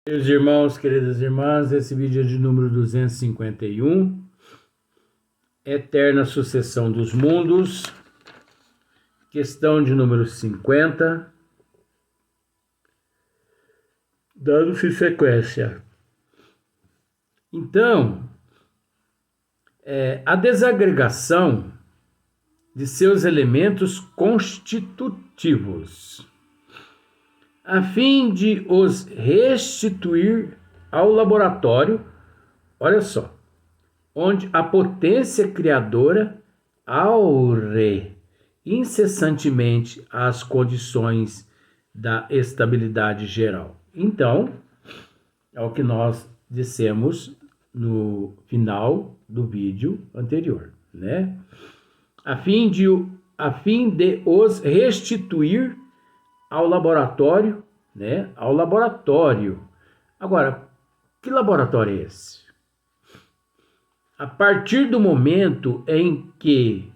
Queridos irmãos, queridas irmãs, esse vídeo é de número 251, Eterna Sucessão dos Mundos, questão de número 50, dando-se sequência. Então, a desagregação de seus elementos constitutivos, a fim de os restituir ao laboratório, olha só, onde a potência criadora aure incessantemente as condições da estabilidade geral. Então, é o que nós dissemos no final do vídeo anterior, né? A fim de os restituir ao laboratório, né? Ao laboratório. Agora, que laboratório é esse? A partir do momento em que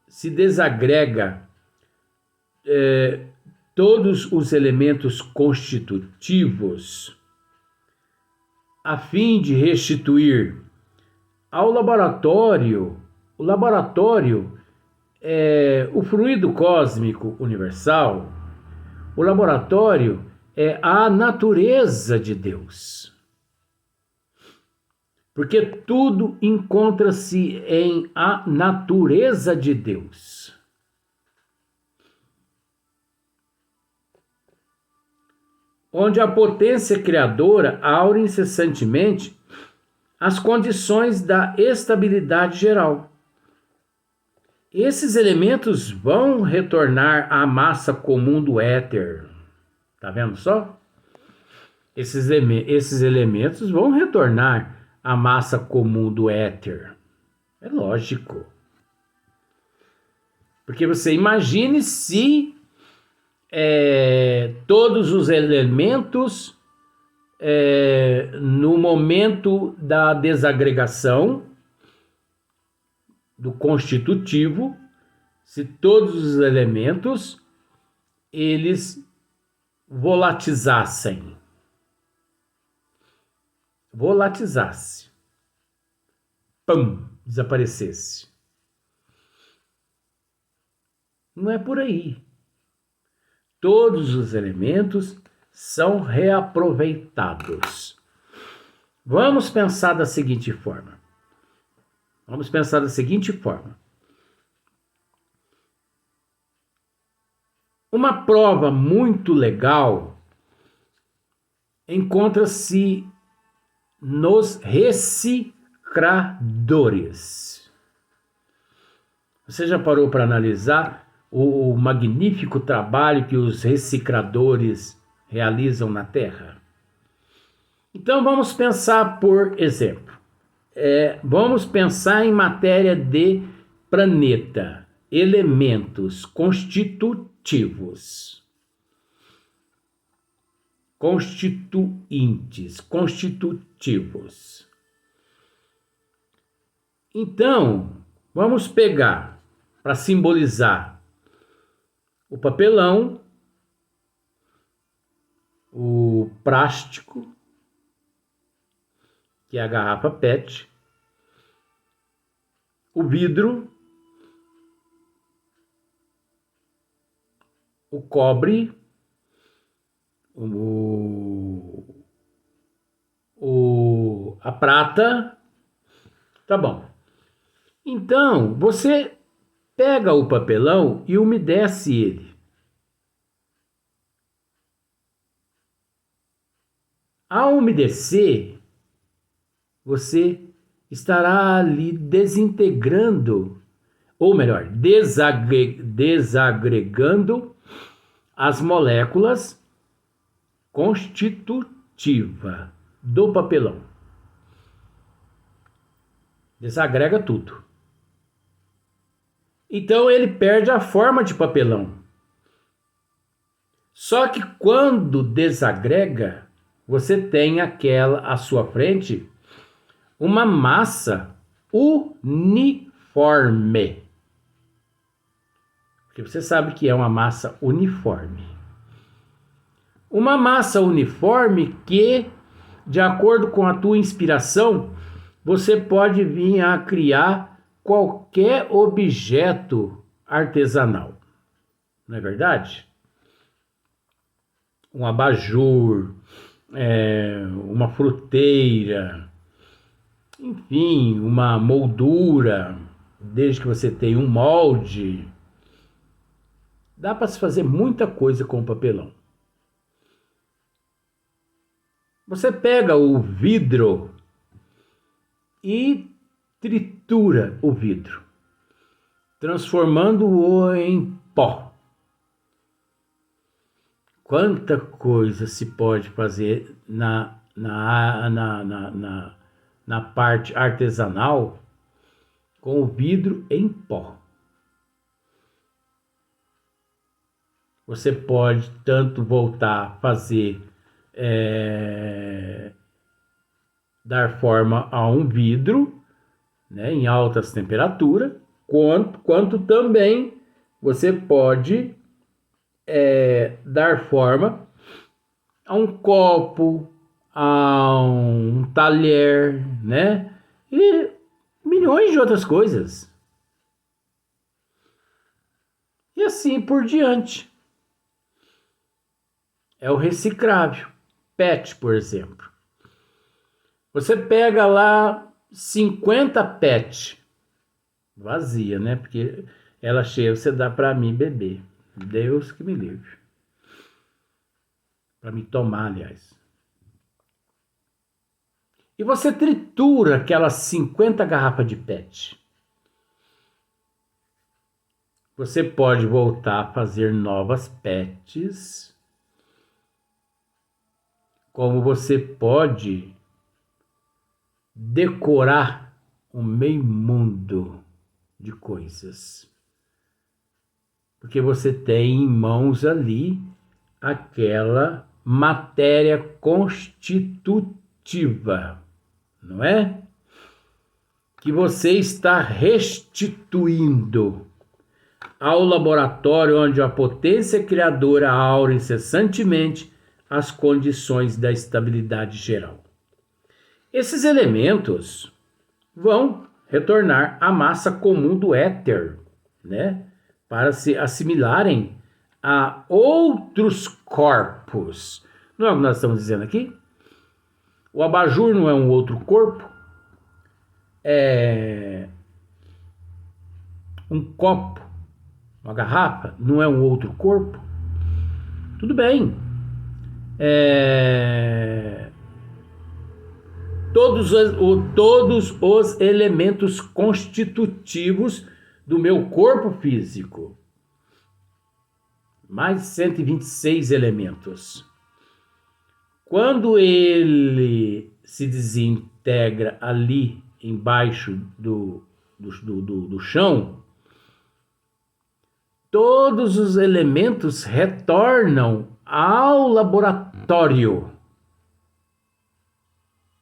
se desagrega todos os elementos constitutivos, a fim de restituir ao laboratório, o laboratório é o fluido cósmico universal. O laboratório é a natureza de Deus. Porque tudo encontra-se em a natureza de Deus. Onde a potência criadora aure incessantemente as condições da estabilidade geral. Esses elementos vão retornar à massa comum do éter. Tá vendo só? Esses elementos vão retornar à massa comum do éter. É lógico. Porque você imagine se todos os elementos, no momento da desagregação do constitutivo, se todos os elementos eles volatizasse, desaparecesse. Não é por aí. Todos os elementos são reaproveitados. Vamos pensar da seguinte forma. Uma prova muito legal encontra-se nos recicladores. Você já parou para analisar o magnífico trabalho que os recicladores realizam na Terra? Então vamos pensar, por exemplo, vamos pensar em matéria de planeta, elementos constitutivos, constitutivos. Então, vamos pegar, para simbolizar, o papelão, o plástico, que é a garrafa PET, o vidro, o cobre, a prata, tá bom. Então, você pega o papelão e umedece ele. Ao umedecer, você estará ali desintegrando, ou melhor, desagregando as moléculas constitutivas do papelão. Desagrega tudo. Então ele perde a forma de papelão. Só que quando desagrega, você tem à sua frente uma massa uniforme. Porque você sabe que é uma massa uniforme. Uma massa uniforme que de acordo com a tua inspiração, você pode vir a criar qualquer objeto artesanal. Não é verdade? Um abajur, uma fruteira, enfim, uma moldura, desde que você tenha um molde. Dá para se fazer muita coisa com papelão. Você pega o vidro e tritura o vidro, transformando-o em pó. Quanta coisa se pode fazer na parte artesanal com o vidro em pó. Você pode tanto voltar a fazer, dar forma a um vidro, né, em altas temperaturas, quanto também você pode dar forma a um copo, a um talher, né? E milhões de outras coisas. E assim por diante. É o reciclável. PET, por exemplo. Você pega lá 50 PET. Vazia, né? Porque ela cheia você dá para mim beber. Deus que me livre. Para me tomar, aliás. E você tritura aquelas 50 garrafas de PET. Você pode voltar a fazer novas PETs. Como você pode decorar um meio mundo de coisas. Porque você tem em mãos ali aquela matéria constitutiva, não é? Que você está restituindo ao laboratório onde a potência criadora aura incessantemente as condições da estabilidade geral. Esses elementos vão retornar à massa comum do éter, né? Para se assimilarem a outros corpos. Não é o que nós estamos dizendo aqui? O abajur não é um outro corpo? Um copo, uma garrafa, não é um outro corpo? Tudo bem. Todos os elementos constitutivos do meu corpo físico. Mais de 126 elementos. Quando ele se desintegra ali embaixo do chão, todos os elementos retornam ao laboratório,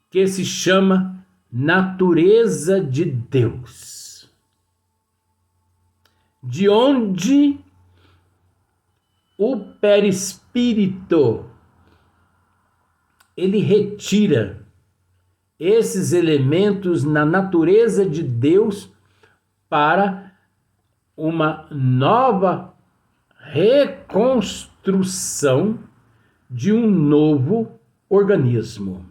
que se chama natureza de Deus, de onde o perispírito ele retira esses elementos na natureza de Deus para uma nova reconstrução de um novo organismo.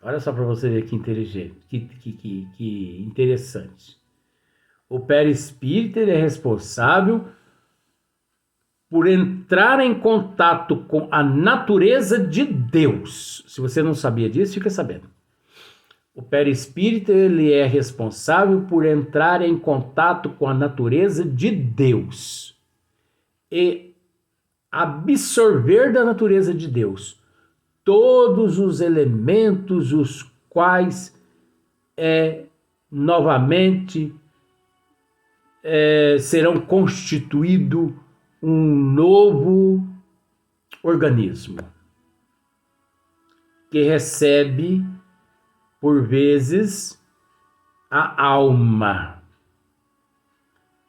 Olha só para você ver que inteligente, que interessante. O perispírito ele é responsável por entrar em contato com a natureza de Deus. Se você não sabia disso, fica sabendo. O perispírito ele é responsável por entrar em contato com a natureza de Deus e absorver da natureza de Deus todos os elementos os quais novamente serão constituídos um novo organismo que recebe por vezes a alma,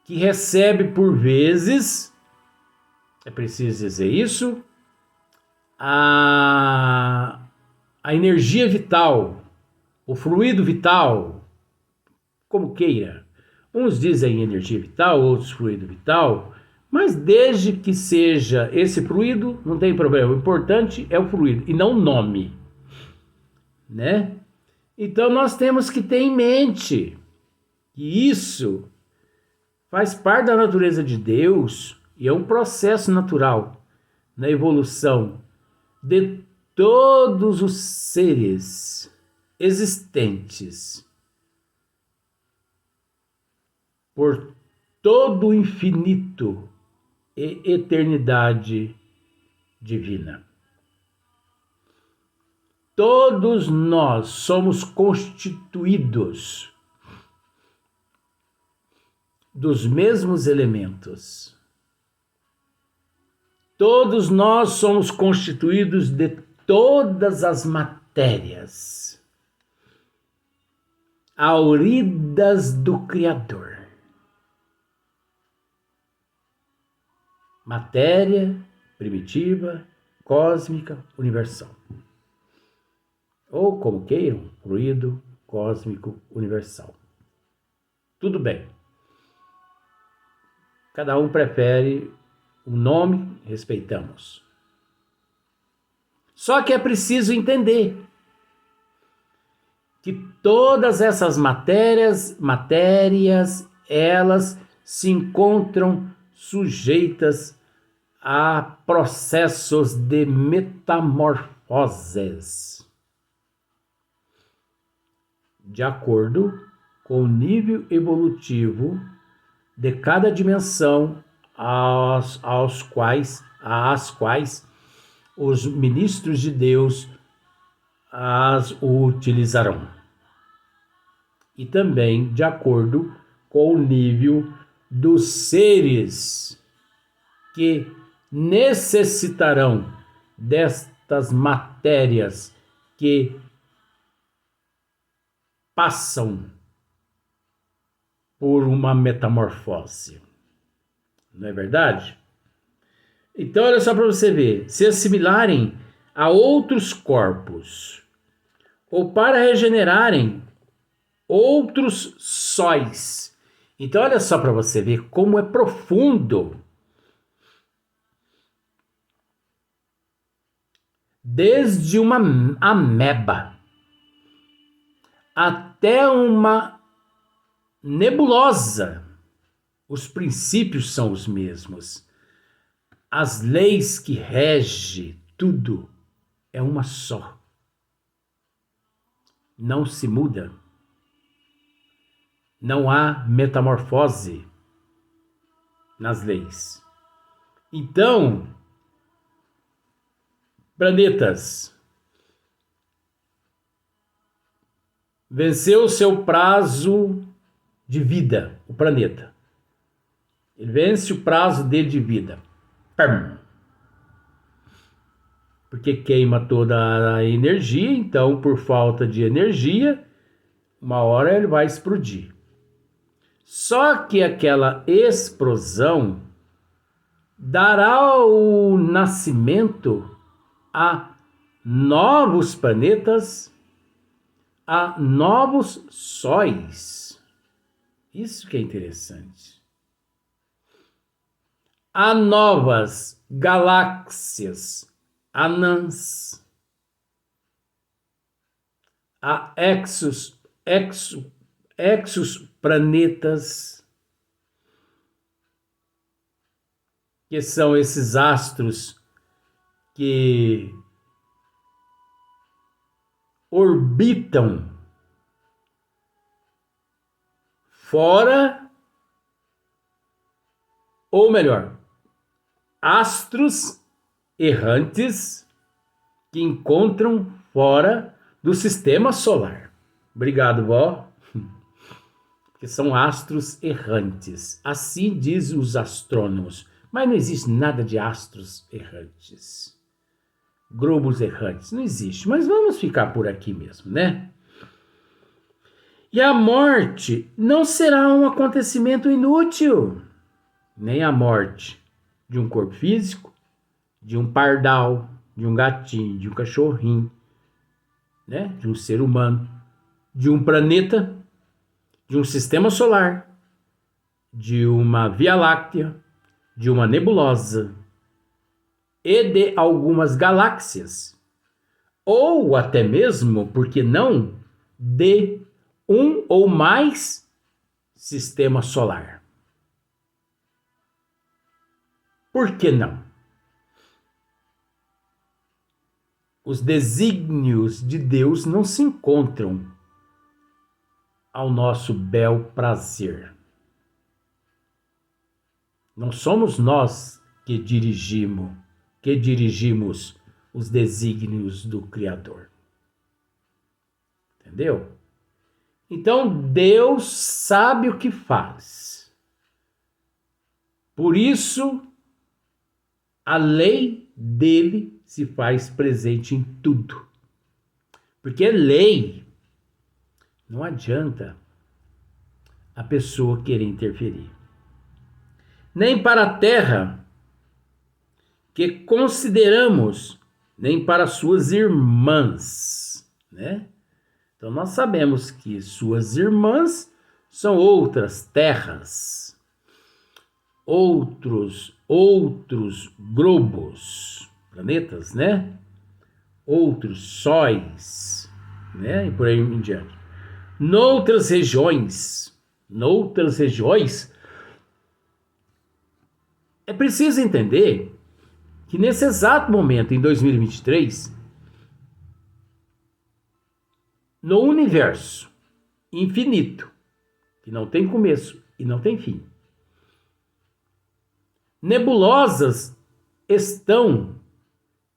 que recebe por vezes, é preciso dizer isso, a energia vital, o fluido vital, como queira. Uns dizem energia vital, outros fluido vital, mas desde que seja esse fluido, não tem problema. O importante é o fluido e não o nome, né? Então nós temos que ter em mente que isso faz parte da natureza de Deus e é um processo natural na evolução de todos os seres existentes por todo o infinito e eternidade divina. Todos nós somos constituídos dos mesmos elementos. Todos nós somos constituídos de todas as matérias, auridas do Criador. Matéria primitiva, cósmica, universal. Ou como queiram, fluido cósmico universal. Tudo bem. Cada um prefere o nome, respeitamos. Só que é preciso entender que todas essas matérias, elas se encontram sujeitas a processos de metamorfoses, de acordo com o nível evolutivo de cada dimensão às quais os ministros de Deus as utilizarão. E também de acordo com o nível dos seres que necessitarão destas matérias que passam por uma metamorfose. Não é verdade? Então, olha só para você ver. Se assimilarem a outros corpos ou para regenerarem outros sóis. Então, olha só para você ver como é profundo. Desde uma ameba até uma nebulosa, os princípios são os mesmos. As leis que regem tudo é uma só. Não se muda. Não há metamorfose nas leis. Então, planetas, venceu o seu prazo de vida, o planeta. Ele vence o prazo dele de vida. Pam! Porque queima toda a energia, então, por falta de energia, uma hora ele vai explodir. Só que aquela explosão dará o nascimento a novos planetas, a novos sóis. Isso que é interessante. Há novas galáxias, anãs, há exoplanetas, que são esses astros que orbitam fora, ou melhor, astros errantes que encontram fora do sistema solar. Obrigado, vó. Que são astros errantes. Assim dizem os astrônomos. Mas não existe nada de astros errantes. Globos errantes. Não existe. Mas vamos ficar por aqui mesmo, né? E a morte não será um acontecimento inútil. Nem a morte de um corpo físico, de um pardal, de um gatinho, de um cachorrinho, né? De um ser humano, de um planeta, de um sistema solar, de uma Via Láctea, de uma nebulosa e de algumas galáxias, ou até mesmo, por que não, de um ou mais sistema solar. Por que não? Os desígnios de Deus não se encontram ao nosso bel prazer. Não somos nós que dirigimos os desígnios do Criador. Entendeu? Então Deus sabe o que faz. Por isso, a lei dele se faz presente em tudo. Porque lei, não adianta a pessoa querer interferir. Nem para a terra que consideramos, nem para suas irmãs, né? Então nós sabemos que suas irmãs são outras terras, outros globos, planetas, né? Outros sóis, né? E por aí em diante. Noutras regiões, é preciso entender que nesse exato momento, em 2023, no universo infinito, que não tem começo e não tem fim, nebulosas estão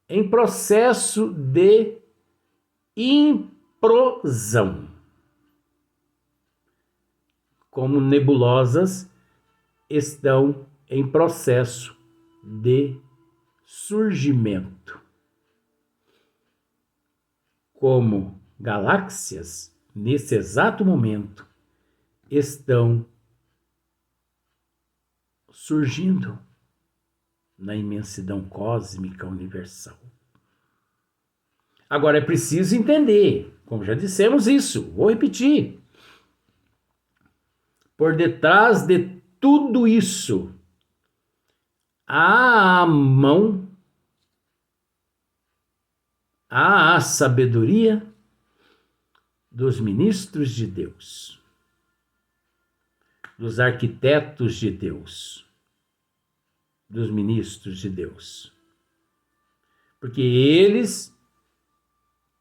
em processo de implosão. Como nebulosas estão em processo de surgimento. Como galáxias, nesse exato momento, estão surgindo na imensidão cósmica universal. Agora é preciso entender, como já dissemos isso, vou repetir. Por detrás de tudo isso, há a mão, há a sabedoria dos ministros de Deus, dos arquitetos de Deus, dos ministros de Deus. Porque eles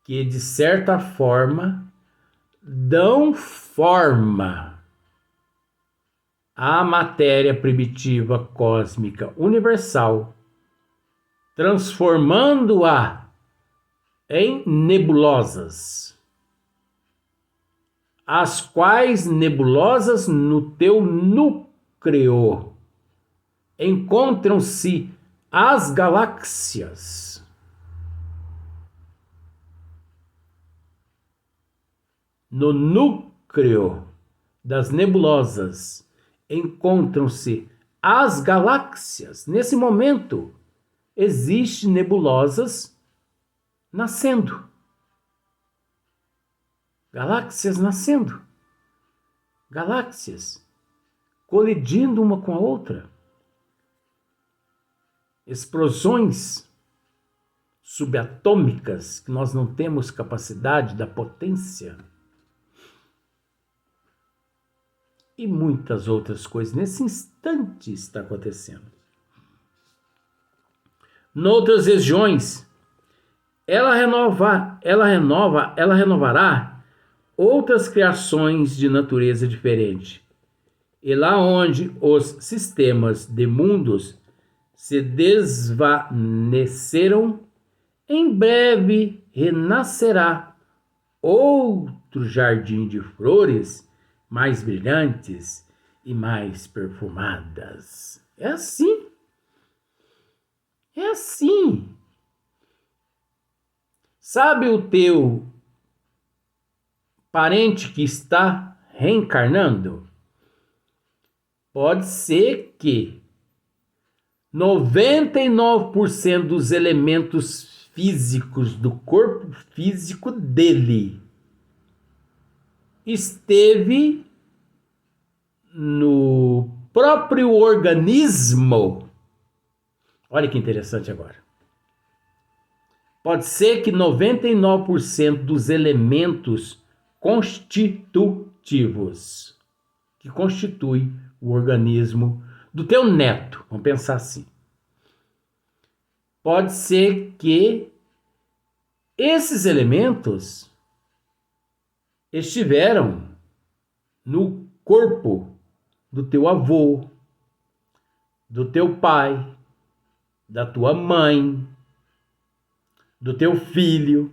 que, de certa forma, dão forma à matéria primitiva cósmica universal, transformando-a em nebulosas, as quais nebulosas no teu núcleo encontram-se as galáxias. No núcleo das nebulosas encontram-se as galáxias. Nesse momento, existem nebulosas nascendo. Galáxias nascendo. Galáxias colidindo uma com a outra. Explosões subatômicas que nós não temos capacidade da potência. E muitas outras coisas nesse instante está acontecendo. Noutras regiões, ela renovará outras criações de natureza diferente. E lá onde os sistemas de mundos se desvaneceram, em breve renascerá outro jardim de flores mais brilhantes e mais perfumadas. É assim. É assim. Sabe o teu parente que está reencarnando? Pode ser que 99% dos elementos físicos do corpo físico dele esteve no próprio organismo. Olha que interessante agora. Pode ser que 99% dos elementos constitutivos que constituem o organismo do teu neto, vamos pensar assim. Pode ser que esses elementos estiveram no corpo do teu avô, do teu pai, da tua mãe, do teu filho,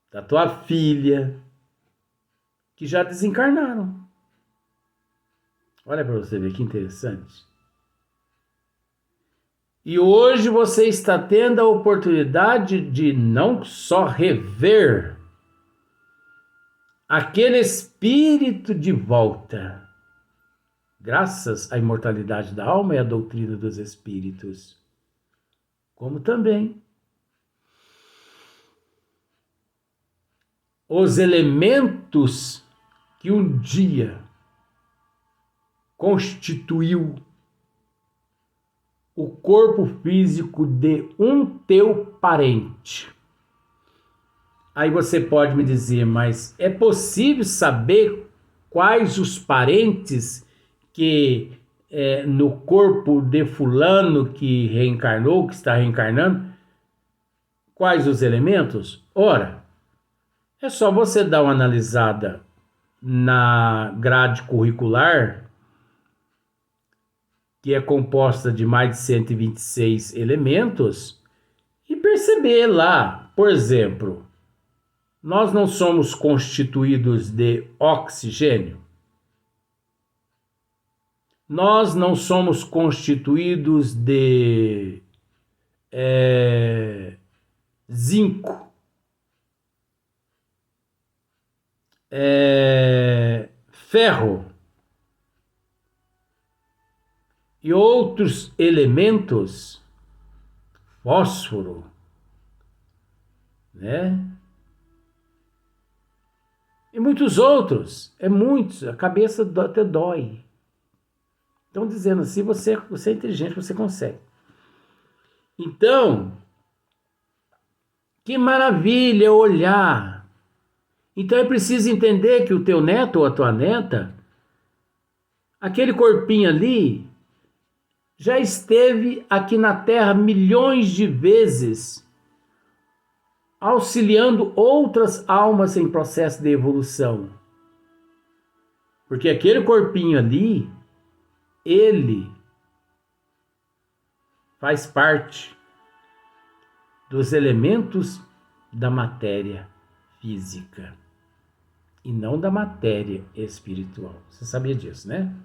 da tua filha, que já desencarnaram. Olha para você ver que interessante. E hoje você está tendo a oportunidade de não só rever aquele espírito de volta, graças à imortalidade da alma e à doutrina dos espíritos, como também os elementos que um dia constituiu o corpo físico de um teu parente. Aí você pode me dizer, mas é possível saber quais os parentes que no corpo de fulano que reencarnou, que está reencarnando, quais os elementos? Ora, é só você dar uma analisada na grade curricular, que é composta de mais de 126 elementos, e perceber lá, por exemplo, nós não somos constituídos de oxigênio? Nós não somos constituídos de zinco, ferro e outros elementos, fósforo, né? E muitos outros, muitos, a cabeça até dói. Estão dizendo assim, você é inteligente, você consegue. Então, que maravilha olhar. Então é preciso entender que o teu neto ou a tua neta, aquele corpinho ali, já esteve aqui na Terra milhões de vezes, auxiliando outras almas em processo de evolução. Porque aquele corpinho ali, ele faz parte dos elementos da matéria física e não da matéria espiritual. Você sabia disso, né?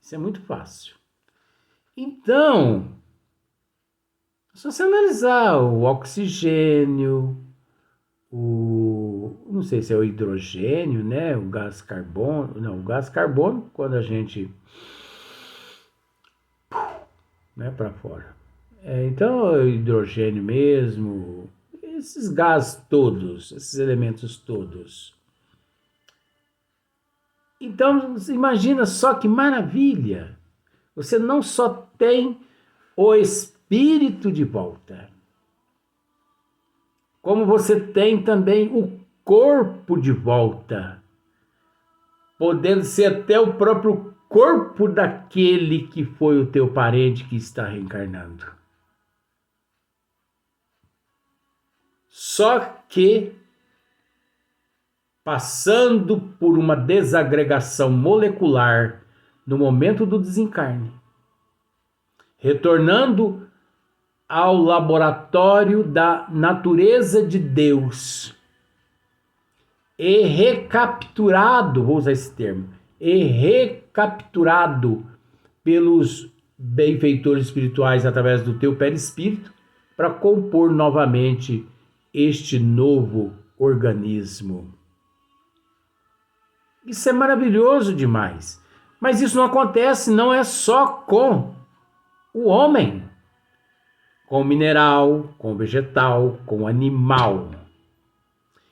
Isso é muito fácil. Então, se você analisar o oxigênio, não sei se é o hidrogênio, né? O gás carbono. Não, o gás carbono, quando a gente para fora. Então, o hidrogênio mesmo, esses gases todos, esses elementos todos. Então, imagina só que maravilha. Você não só tem o espírito de volta, como você tem também o corpo de volta, podendo ser até o próprio corpo daquele que foi o teu parente que está reencarnando. Só que, passando por uma desagregação molecular no momento do desencarne, retornando ao laboratório da natureza de Deus e recapturado, vou usar esse termo, e recapturado pelos benfeitores espirituais através do teu perispírito para compor novamente este novo organismo. Isso é maravilhoso demais. Mas isso não acontece, não é só com o homem. com o mineral, com o vegetal, com o animal.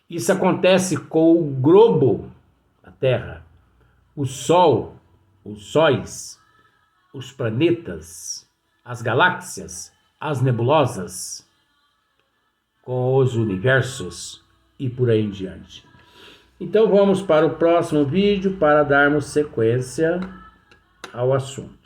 Isso acontece com o globo, a Terra, o Sol, os sóis, os planetas, as galáxias, as nebulosas, com os universos e por aí em diante. Então vamos para o próximo vídeo para darmos sequência ao assunto.